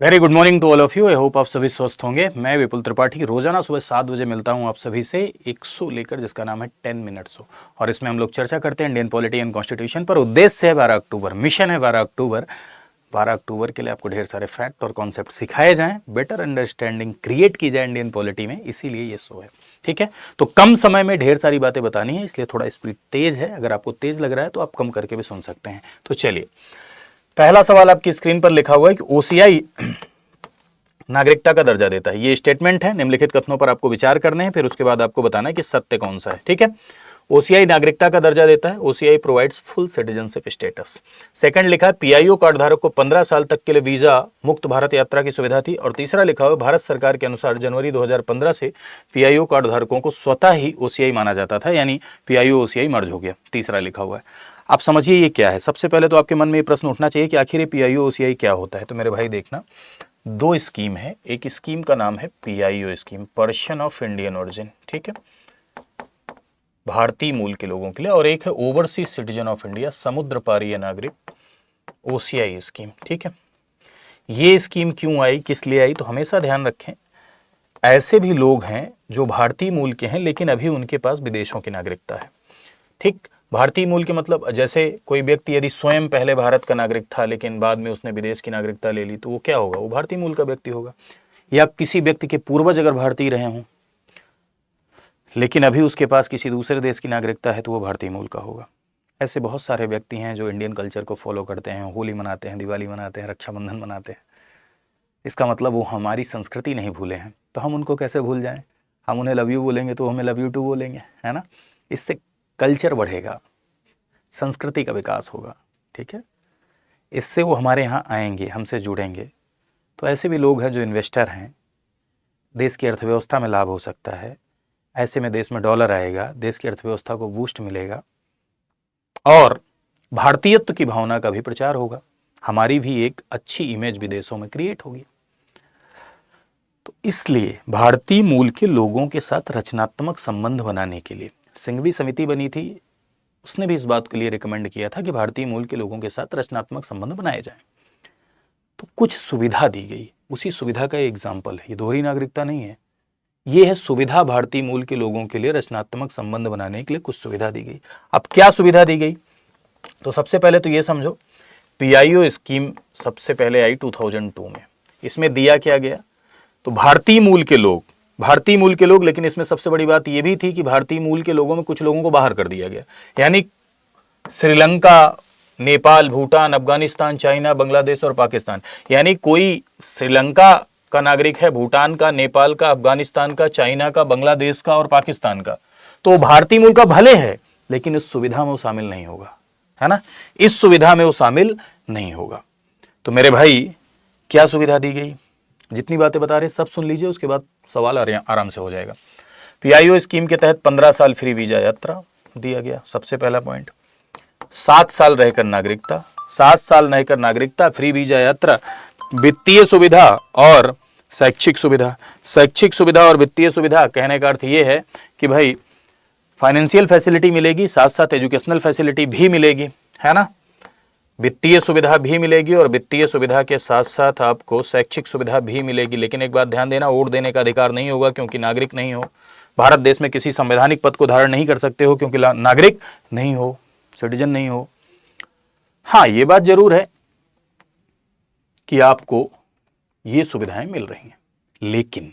Very good morning to all of you. I hope आप सभी स्वस्थ होंगे। मैं विपुल त्रिपाठी रोजाना सुबह 7 बजे मिलता हूं आप सभी से एक शो लेकर जिसका नाम है 10 मिनट शो, और इसमें हम लोग चर्चा करते हैं इंडियन पॉलिटी एंड कॉन्स्टिट्यूशन पर। उद्देश्य है 12 अक्टूबर, मिशन है 12 अक्टूबर। 12 अक्टूबर के लिए आपको ढेर सारे फैक्ट और कॉन्सेप्ट सिखाए जाएं, बेटर अंडरस्टैंडिंग क्रिएट की जाए इंडियन पॉलिटी में, इसीलिए ये शो है। ठीक है, तो कम समय में ढेर सारी बातें बतानी है, इसलिए थोड़ा स्पीड तेज है। अगर आपको तेज लग रहा है तो आप कम करके भी सुन सकते हैं। तो चलिए, पहला सवाल आपकी स्क्रीन पर लिखा हुआ है कि ओसीआई नागरिकता का दर्जा देता है। ये स्टेटमेंट है। निम्नलिखित कथनों पर आपको विचार करने हैं, फिर उसके बाद आपको बताना है कि सत्य कौन सा है। ठीक है, ओसीआई नागरिकता का दर्जा देता है। OCI provides full citizenship status. Second लिखा है पीआईओ कार्ड धारक को 15 साल तक के लिए वीजा मुक्त भारत यात्रा की सुविधा थी। और तीसरा लिखा हुआ भारत सरकार के अनुसार जनवरी 2015 से पीआईओ कार्ड धारकों को स्वतः ही ओसीआई माना जाता था, यानी पीआईओ ओसीआई मर्ज हो गया। तीसरा लिखा हुआ है। आप समझिए ये क्या है। सबसे पहले तो आपके मन में ये प्रश्न उठना चाहिए कि आखिर ये पीआईओ ओसीआई क्या होता है। तो मेरे भाई देखना, दो स्कीम है। एक स्कीम का नाम है PIO scheme, person of Indian origin, ठीक है, भारतीय मूल के लोगों के लिए, और एक है ओवरसीज सिटीजन ऑफ इंडिया, समुद्र पारीय नागरिक, ओसीआई स्कीम। ठीक है, ये स्कीम क्यों आई, किस लिए आई, तो हमेशा ध्यान रखें ऐसे भी लोग हैं जो भारतीय मूल के हैं लेकिन अभी उनके पास विदेशों की नागरिकता है। ठीक, भारतीय मूल के मतलब जैसे कोई व्यक्ति यदि स्वयं पहले भारत का नागरिक था लेकिन बाद में उसने विदेश की नागरिकता ले ली, तो वो क्या होगा, वो भारतीय मूल का व्यक्ति होगा। या किसी व्यक्ति के पूर्वज अगर भारतीय रहे हों लेकिन अभी उसके पास किसी दूसरे देश की नागरिकता है, तो वो भारतीय मूल का होगा। ऐसे बहुत सारे व्यक्ति हैं जो इंडियन कल्चर को फॉलो करते हैं, होली मनाते हैं, दिवाली मनाते हैं, रक्षाबंधन मनाते हैं। इसका मतलब वो हमारी संस्कृति नहीं भूले हैं, तो हम उनको कैसे भूल जाएं। हम उन्हें लव यू बोलेंगे तो हमें लव यू टू बोलेंगे, है ना। इससे कल्चर बढ़ेगा, संस्कृति का विकास होगा। ठीक है, इससे वो हमारे यहाँ आएंगे, हमसे जुड़ेंगे। तो ऐसे भी लोग हैं जो इन्वेस्टर हैं, देश की अर्थव्यवस्था में लाभ हो सकता है। ऐसे में देश में डॉलर आएगा, देश की अर्थव्यवस्था को बूस्ट मिलेगा और भारतीयत्व की भावना का भी प्रचार होगा। हमारी भी एक अच्छी इमेज विदेशों में क्रिएट होगी। तो इसलिए भारतीय मूल के लोगों के साथ रचनात्मक संबंध बनाने के लिए सिंघवी समिति बनी थी। उसने भी इस बात के लिए रिकमेंड किया था कि भारतीय मूल के लोगों के साथ रचनात्मक संबंध बनाए जाएं। तो कुछ सुविधा दी गई, उसी सुविधा का एग्जाम्पल है, ये दोहरी नागरिकता नहीं है, ये है सुविधा। भारतीय मूल के लोगों के लिए रचनात्मक संबंध बनाने के लिए कुछ सुविधा दी गई। अब क्या सुविधा दी गई, तो सबसे पहले तो ये समझो, पीआईओ स्कीम सबसे पहले आई 2002 में। इसमें दिया क्या गया, तो भारतीय मूल के लोग, लेकिन इसमें सबसे बड़ी बात यह भी थी कि भारतीय मूल के लोगों में कुछ लोगों को बाहर कर दिया गया, यानी श्रीलंका, नेपाल, भूटान, अफगानिस्तान, चाइना, बांग्लादेश और पाकिस्तान। यानी कोई श्रीलंका का नागरिक है, भूटान का, नेपाल का, अफगानिस्तान का, चाइना का, बांग्लादेश का और पाकिस्तान का, तो भारतीय मूल का भले है लेकिन इस सुविधा में वो शामिल नहीं होगा, है ना। इस सुविधा में वो शामिल नहीं होगा। तो मेरे भाई क्या सुविधा दी गई, जितनी बातें बता रहे सब सुन लीजिए, उसके बाद सवाल आराम से हो जाएगा। पीआईओ स्कीम के तहत 15 साल फ्री वीजा यात्रा दिया गया, सबसे पहला पॉइंट। 7 साल रहकर नागरिकता, 7 साल रहकर नागरिकता, फ्री वीजा यात्रा, वित्तीय सुविधा और शैक्षिक सुविधा। शैक्षिक सुविधा और वित्तीय सुविधा कहने का अर्थ ये है कि भाई फाइनेंशियल फैसिलिटी मिलेगी, साथ साथ एजुकेशनल फैसिलिटी भी मिलेगी, है ना। वित्तीय सुविधा भी मिलेगी और वित्तीय सुविधा के साथ साथ आपको शैक्षिक सुविधा भी मिलेगी। लेकिन एक बात ध्यान देना, वोट देने का अधिकार नहीं होगा क्योंकि नागरिक नहीं हो। भारत देश में किसी संवैधानिक पद को धारण नहीं कर सकते हो क्योंकि नागरिक नहीं हो, सिटीजन नहीं हो। हाँ, ये बात जरूर है कि आपको ये सुविधाएं मिल रही हैं, लेकिन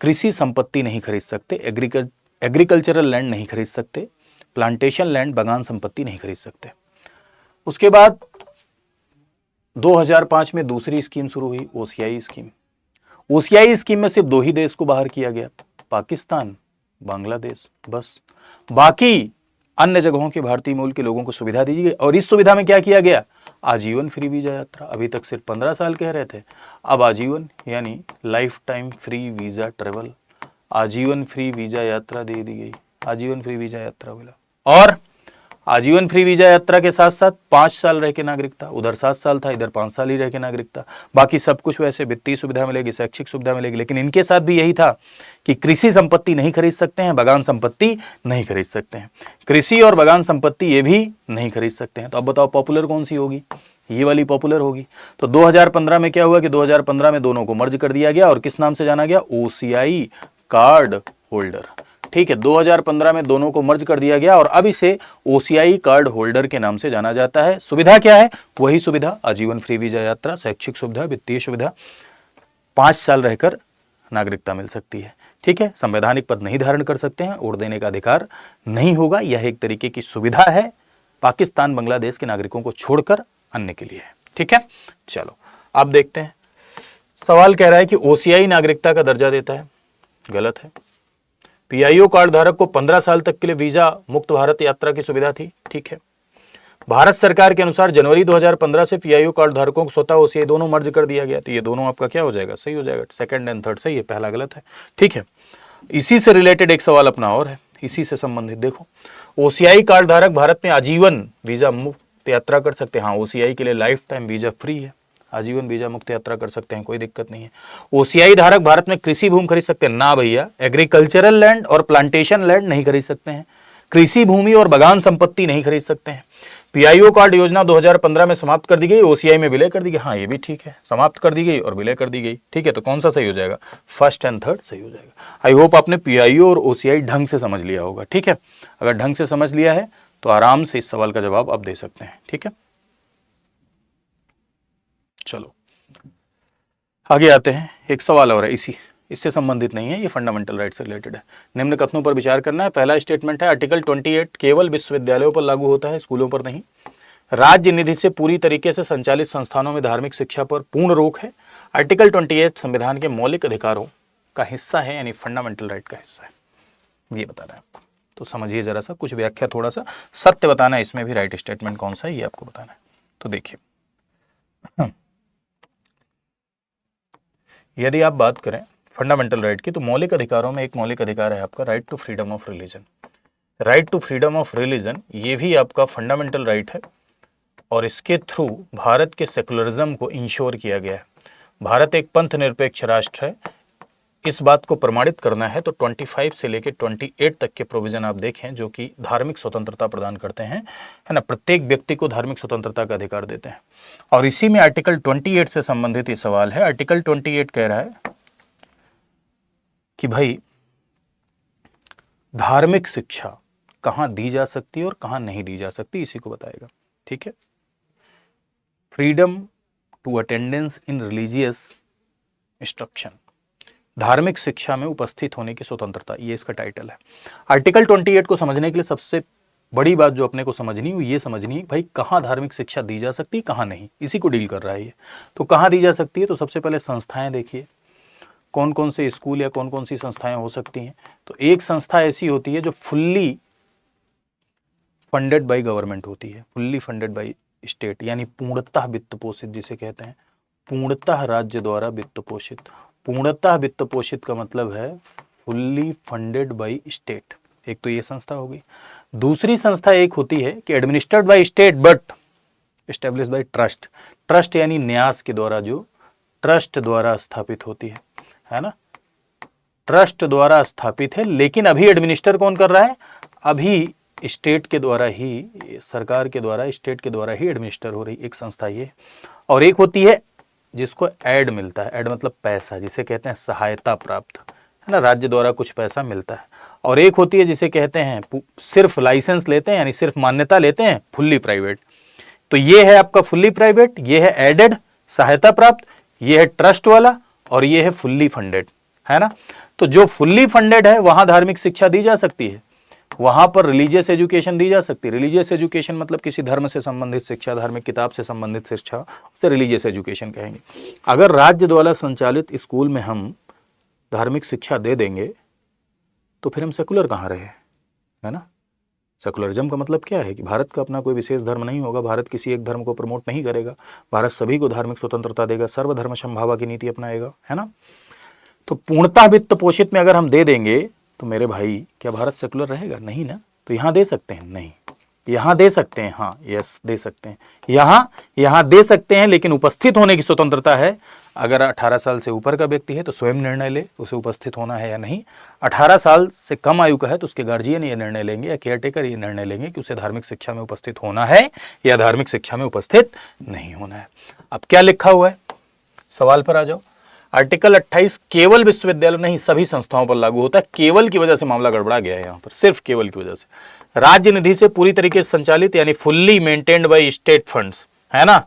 कृषि संपत्ति नहीं खरीद सकते, एग्रीकल्चरल लैंड नहीं खरीद सकते, प्लांटेशन लैंड, बागान संपत्ति नहीं खरीद सकते। उसके बाद 2005 में दूसरी स्कीम शुरू हुई, ओसीआई स्कीम। ओसीआई स्कीम में सिर्फ 2 ही देश को बाहर किया गया, पाकिस्तान, बांग्लादेश, बस। बाकी अन्य जगहों के भारतीय मूल के लोगों को सुविधा दी गई। और इस सुविधा में क्या किया गया, आजीवन फ्री वीजा यात्रा। अभी तक सिर्फ 15 साल कह रहे थे, अब आजीवन यानी life time free visa travel, आजीवन फ्री वीजा यात्रा दे दी गई, आजीवन फ्री वीजा यात्रा मिला। और आजीवन फ्री वीजा यात्रा के साथ साथ 5 साल रह के नागरिकता, उधर 7 साल था, इधर 5 साल ही रह के नागरिकता। बाकी सब कुछ वैसे, वित्तीय सुविधा मिलेगी, शैक्षिक सुविधा मिलेगी, लेकिन इनके साथ भी यही था कि कृषि संपत्ति नहीं खरीद सकते हैं, बागान संपत्ति नहीं खरीद सकते हैं। कृषि और बागान संपत्ति ये भी नहीं खरीद सकते हैं। तो अब बताओ पॉपुलर कौन सी होगी, ये वाली पॉपुलर होगी। तो 2015 में क्या हुआ कि 2015 में दोनों को मर्ज कर दिया गया और किस नाम से जाना गया, OCI कार्ड होल्डर। ठीक है, 2015 में दोनों को मर्ज कर दिया गया और अब इसे OCI कार्ड होल्डर के नाम से जाना जाता है। सुविधा क्या है, वही सुविधा, आजीवन फ्री वीजा यात्रा, शैक्षिक सुविधा, वित्तीय सुविधा, 5 साल रहकर नागरिकता मिल सकती है। ठीक है, संवैधानिक पद नहीं धारण कर सकते हैं, वोट देने का अधिकार नहीं होगा। यह एक तरीके की सुविधा है पाकिस्तान बांग्लादेश के नागरिकों को छोड़कर अन्य के लिए है। ठीक है, चलो अब देखते हैं। सवाल कह रहा है कि OCI नागरिकता का दर्जा देता है, गलत है। PIO कार्ड धारक को 15 साल तक के लिए वीजा मुक्त भारत यात्रा की सुविधा थी, ठीक है। भारत सरकार के अनुसार जनवरी 2015 से PIO कार्ड धारकों को स्वतः OCI दोनों मर्ज कर दिया गया, तो ये दोनों आपका क्या हो जाएगा, सही हो जाएगा। सेकंड एंड थर्ड सही है, पहला गलत है। ठीक है, इसी से रिलेटेड एक सवाल अपना और है, इसी से संबंधित देखो, OCI कार्ड धारक भारत में आजीवन वीजा मुक्त यात्रा कर सकते हैं। हाँ, OCI के लिए लाइफ टाइम वीजा फ्री है, आजीवन वीजा मुक्त यात्रा कर सकते हैं, कोई दिक्कत नहीं है। OCI धारक भारत में कृषि भूमि खरीद सकते हैं, ना भैया, एग्रीकल्चरल लैंड और प्लांटेशन लैंड नहीं खरीद सकते हैं, कृषि भूमि और बागान संपत्ति नहीं खरीद सकते हैं। PIO कार्ड योजना 2015 में समाप्त कर दी गई, OCI में विलय कर दी गई। हाँ, ये भी ठीक है, समाप्त कर दी गई और विलय कर दी गई। ठीक है, तो कौन सा सही हो जाएगा, फर्स्ट एंड थर्ड सही हो जाएगा। आई होप आपने PIO और OCI ढंग से समझ लिया होगा। ठीक है, अगर ढंग से समझ लिया है तो आराम से इस सवाल का जवाब आप दे सकते हैं। ठीक है, चलो आगे आते हैं। एक सवाल और है, इससे संबंधित नहीं है, ये फंडामेंटल राइट से रिलेटेड है। निम्न कथनों पर विचार करना है। पहला स्टेटमेंट है, आर्टिकल 28 केवल विश्वविद्यालयों पर लागू होता है, स्कूलों पर नहीं। राज्य निधि से पूरी तरीके से संचालित संस्थानों में धार्मिक शिक्षा पर पूर्ण रोक है। आर्टिकल 28 संविधान के मौलिक अधिकारों का हिस्सा है, यानी फंडामेंटल राइट का हिस्सा है, ये बता रहा है आपको। तो समझिए जरा सा, कुछ व्याख्या, थोड़ा सा सत्य बताना है, इसमें भी राइट स्टेटमेंट कौन सा है ये आपको बताना है। तो देखिए, यदि आप बात करें फंडामेंटल राइट की, तो मौलिक अधिकारों में एक मौलिक अधिकार है आपका right to freedom of religion. Right to freedom of religion ये भी आपका फंडामेंटल राइट है और इसके थ्रू भारत के सेकुलरिज्म को इंश्योर किया गया है। भारत एक पंथ निरपेक्ष राष्ट्र है, इस बात को प्रमाणित करना है तो 25 से लेकर 28 तक के प्रोविजन आप देखें जो कि धार्मिक स्वतंत्रता प्रदान करते हैं, है ना, प्रत्येक व्यक्ति को धार्मिक स्वतंत्रता का अधिकार देते हैं। और इसी में आर्टिकल 28 से संबंधित ये सवाल है। आर्टिकल 28 कह रहा है कि भाई धार्मिक शिक्षा कहां दी जा सकती है और कहां नहीं दी जा सकती, इसी को बताएगा। ठीक है, freedom to attendance in religious instruction, धार्मिक शिक्षा में उपस्थित होने की स्वतंत्रता, ये इसका टाइटल है। आर्टिकल 28 को समझने के लिए सबसे बड़ी बात जो अपने को समझनी है ये समझनी है भाई कहाँ धार्मिक शिक्षा दी जा सकती है, कहाँ नहीं, इसी को डील कर रहा है ये। तो कहाँ दी जा सकती है, तो सबसे पहले संस्थाएं देखिए, कौन कौन से स्कूल या कौन कौन सी संस्थाएं हो सकती हैं। तो एक संस्था ऐसी होती है जो फुल्ली फंडेड बाय गवर्नमेंट होती है, फुल्ली फंडेड बाय स्टेट, यानी पूर्णतः वित्त पोषित जिसे कहते हैं, पूर्णतः राज्य द्वारा वित्त पोषित। पूर्णतः वित्त पोषित का मतलब है फुल्ली फंडेड बाय स्टेट। एक तो ये संस्था होगी। दूसरी संस्था एक होती है कि administered by state but established by trust. Trust यानी न्यास के द्वारा, जो ट्रस्ट द्वारा स्थापित होती है ना, ट्रस्ट द्वारा स्थापित है, लेकिन अभी एडमिनिस्टर कौन कर रहा है, अभी स्टेट के द्वारा ही, सरकार के द्वारा, स्टेट के द्वारा ही एडमिनिस्टर हो रही एक संस्था ये। और एक होती है जिसको एड मिलता है, एड मतलब पैसा, जिसे कहते हैं सहायता प्राप्त, है ना, राज्य द्वारा कुछ पैसा मिलता है। और एक होती है जिसे कहते हैं सिर्फ लाइसेंस लेते हैं, यानी सिर्फ मान्यता लेते हैं, फुल्ली प्राइवेट। तो ये है आपका फुल्ली प्राइवेट, ये है एडेड सहायता प्राप्त, ये है ट्रस्ट वाला, और ये है फुल्ली फंडेड, है ना। तो जो फुल्ली फंडेड है वहां धार्मिक शिक्षा दी जा सकती है, वहां पर रिलीजियस एजुकेशन दी जा सकती है। रिलीजियस एजुकेशन मतलब किसी धर्म से संबंधित शिक्षा, धार्मिक किताब से संबंधित शिक्षा, उसे रिलीजियस एजुकेशन कहेंगे। अगर राज्य द्वारा संचालित स्कूल में हम धार्मिक शिक्षा दे देंगे तो फिर हम सेकुलर कहाँ रहे, है ना। सेकुलरिज्म का मतलब क्या है कि भारत का अपना कोई विशेष धर्म नहीं होगा, भारत किसी एक धर्म को प्रमोट नहीं करेगा, भारत सभी को धार्मिक स्वतंत्रता देगा, सर्वधर्म समभावा की नीति अपनाएगा, है ना। तो पूर्णतः वित्त पोषित में अगर हम दे देंगे तो मेरे भाई क्या भारत सेकुलर रहेगा, नहीं ना। तो यहाँ दे सकते हैं, नहीं, यहाँ दे सकते हैं, हाँ यस दे सकते हैं, यहाँ दे सकते हैं, लेकिन उपस्थित होने की स्वतंत्रता है। अगर 18 साल से ऊपर का व्यक्ति है तो स्वयं निर्णय ले उसे उपस्थित होना है या नहीं। 18 साल से कम आयु का है तो उसके गार्जियन ये निर्णय लेंगे या केयरटेकर ये निर्णय लेंगे कि उसे धार्मिक शिक्षा में उपस्थित होना है या धार्मिक शिक्षा में उपस्थित नहीं होना है। अब क्या लिखा हुआ है, सवाल पर आ जाओ। आर्टिकल 28 केवल विश्वविद्यालय नहीं सभी संस्थाओं पर लागू होता है। केवल की वजह से मामला गड़बड़ा गया है यहाँ पर, सिर्फ केवल की वजह से। राज्य निधि से पूरी तरीके से संचालित यानी fully maintained by state funds, है ना,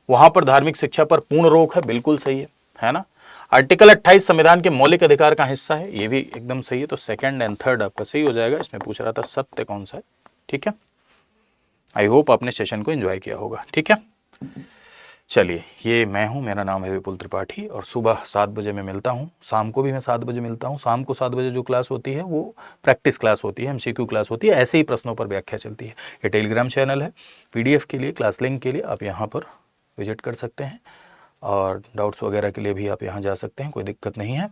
वहां पर धार्मिक शिक्षा पर पूर्ण रोक है, बिल्कुल सही है ना। आर्टिकल 28 संविधान के मौलिक अधिकार का हिस्सा है, ये भी एकदम सही है। तो सेकंड एंड थर्ड आपका सही हो जाएगा। इसमें पूछ रहा था सत्य कौन सा है, ठीक है। आई होप आपने सेशन को एंजॉय किया होगा, ठीक है। चलिए, ये मैं हूं, मेरा नाम है विपुल त्रिपाठी और सुबह 7 बजे मैं मिलता हूं, शाम को भी मैं 7 बजे मिलता हूं। शाम को 7 बजे जो क्लास होती है वो प्रैक्टिस क्लास होती है, एमसीक्यू क्लास होती है, ऐसे ही प्रश्नों पर व्याख्या चलती है। ये टेलीग्राम चैनल है, पीडीएफ के लिए, क्लास लिंक के लिए आप यहाँ पर विजिट कर सकते हैं और डाउट्स वगैरह के लिए भी आप यहाँ जा सकते हैं, कोई दिक्कत नहीं है।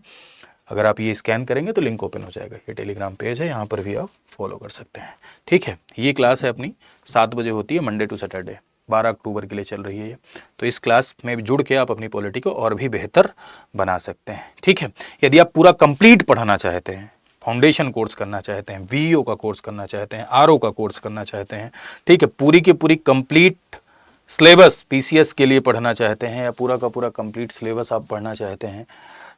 अगर आप ये स्कैन करेंगे तो लिंक ओपन हो जाएगा, ये टेलीग्राम पेज है, यहाँ पर भी आप फॉलो कर सकते हैं, ठीक है। ये क्लास है अपनी 7 बजे होती है, मंडे टू सैटरडे, 12 अक्टूबर के लिए चल रही है ये। तो इस क्लास में जुड़ के आप अपनी पॉलिटी को और भी बेहतर बना सकते हैं, ठीक है। यदि आप पूरा कंप्लीट पढ़ाना चाहते हैं, फाउंडेशन कोर्स करना चाहते हैं, वीईओ का कोर्स करना चाहते हैं, आरओ का कोर्स करना चाहते हैं, ठीक है, पूरी की पूरी कंप्लीट सिलेबस पीसीएस के लिए पढ़ना चाहते हैं या पूरा का पूरा कंप्लीट सिलेबस आप पढ़ना चाहते हैं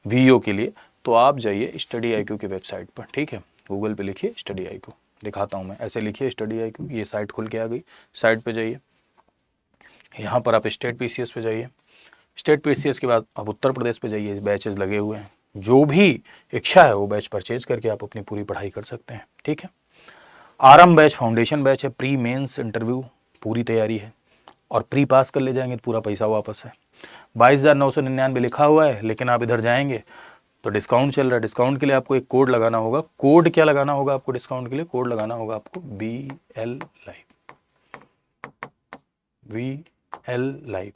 वीईओ के लिए, तो आप जाइए स्टडी IQ की वेबसाइट पर, ठीक है। गूगल पे लिखिए स्टडी IQ, दिखाता हूँ मैं, ऐसे लिखिए स्टडी IQ, ये साइट खुल के आ गई। साइट पे जाइए, यहाँ पर आप स्टेट पीसीएस पे जाइए, स्टेट पीसीएस के बाद आप उत्तर प्रदेश पे जाइए, बैचेज लगे हुए हैं, जो भी इच्छा है वो बैच परचेज करके आप अपनी पूरी पढ़ाई कर सकते हैं, ठीक है। आरंभ बैच फाउंडेशन बैच है, प्री मेंस इंटरव्यू पूरी तैयारी है और प्री पास कर ले जाएंगे तो पूरा पैसा वापस है। 22,999 लिखा हुआ है, लेकिन आप इधर जाएंगे तो डिस्काउंट चल रहा है। डिस्काउंट के लिए आपको एक कोड लगाना होगा। कोड क्या लगाना होगा आपको डिस्काउंट के लिए? कोड लगाना होगा आपको VL लाइव।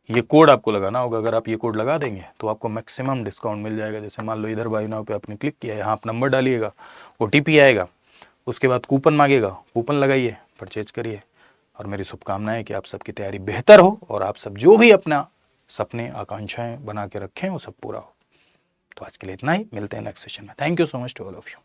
ये कोड आपको लगाना होगा। अगर आप ये कोड लगा देंगे तो आपको मैक्सिमम डिस्काउंट मिल जाएगा। जैसे मान लो इधर बाय नाउ पे आपने क्लिक किया, यहाँ आप नंबर डालिएगा, OTP आएगा, उसके बाद कूपन मांगेगा, कूपन लगाइए, परचेज करिए। और मेरी शुभकामनाएं है कि आप सबकी तैयारी बेहतर हो और आप सब जो भी अपना सपने आकांक्षाएं बना के रखें वो सब पूरा हो। तो आज के लिए इतना ही, मिलते हैं नेक्स्ट सेशन में। Thank you so much to all of you.